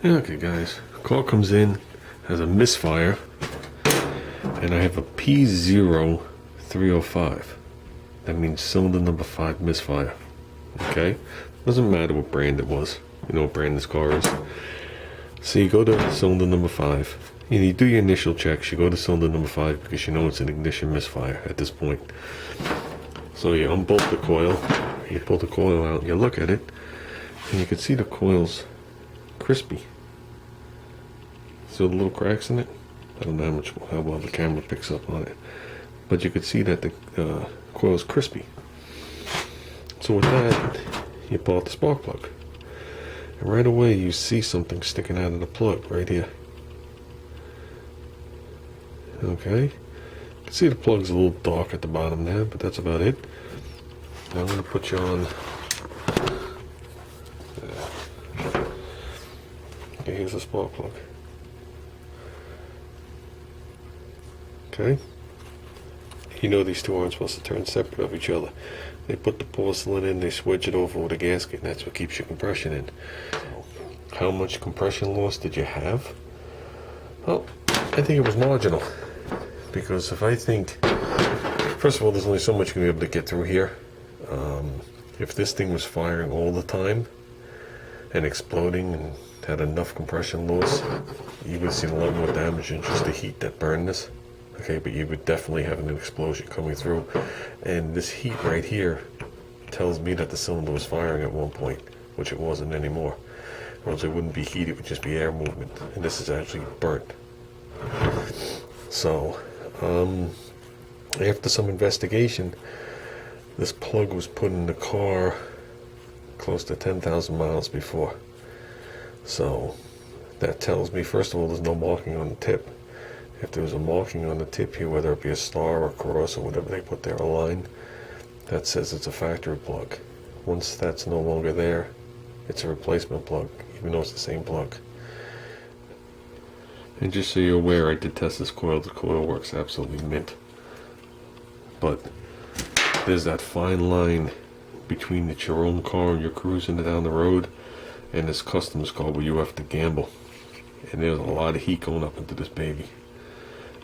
Okay guys, call comes in, has a misfire, and I have a P0305. That means cylinder number 5 misfire. Okay? Doesn't matter what brand it was. You know what brand this car is. So you go to cylinder number 5. You do your initial checks. You go to cylinder number 5 because you know it's an ignition misfire at this point. So you unbolt the coil, you pull the coil out, you look at it, and you can see the coil's crispy. So the little cracks in it. I don't know how well the camera picks up on it, but you could see that the coil's crispy. So with that, you pull out the spark plug, and right away you see something sticking out of the plug right here. Okay, you can see the plug's a little dark at the bottom there, but that's about it. Now I'm going to put you on. Okay, here's the spark plug. Okay, you know these two aren't supposed to turn separate of each other. They put the porcelain in, they switch it over with a gasket, and that's what keeps your compression in. How much compression loss did you have? Well, I think it was marginal. Because if I think, first of all, there's only so much you're going to be able to get through here. If this thing was firing all the time and exploding and had enough compression loss, you would have seen a lot more damage than just the heat that burned this. Okay, but you would definitely have an explosion coming through. And this heat right here tells me that the cylinder was firing at one point, which it wasn't anymore. Or else it wouldn't be heat, it would just be air movement. And this is actually burnt. So, after some investigation, this plug was put in the car close to 10,000 miles before. So that tells me, first of all, there's no marking on the tip. If there was a marking on the tip here, whether it be a star or cross or whatever they put there, a line, that says it's a factory plug. Once that's no longer there, it's a replacement plug, even though it's the same plug. And just so you're aware, I did test this coil. The coil works absolutely mint. But there's that fine line between it's your own car and you're cruising down the road and this customer's car where you have to gamble. And there's a lot of heat going up into this baby.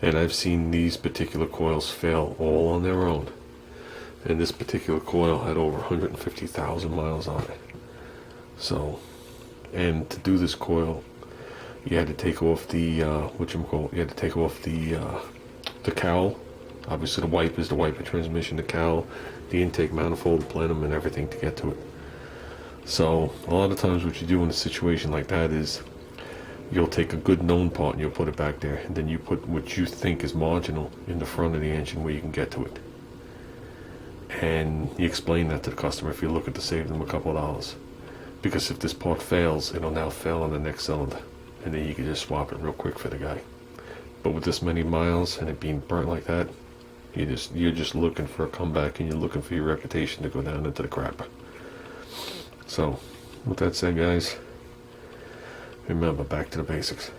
And I've seen these particular coils fail all on their own. And this particular coil had over 150,000 miles on it. So, and to do this coil, you had to take off the you had to take off the cowl. Obviously the wiper transmission, the cowl, the intake manifold, the plenum, and everything to get to it. So a lot of times what you do in a situation like that is you'll take a good known part and you'll put it back there, and then you put what you think is marginal in the front of the engine where you can get to it. And you explain that to the customer if you're looking to save them a couple of dollars. Because if this part fails, it'll now fail on the next cylinder. And then you can just swap it real quick for the guy. But with this many miles and it being burnt like that, you're just looking for a comeback, and you're looking for your reputation to go down into the crap. So, with that said, guys, remember, back to the basics.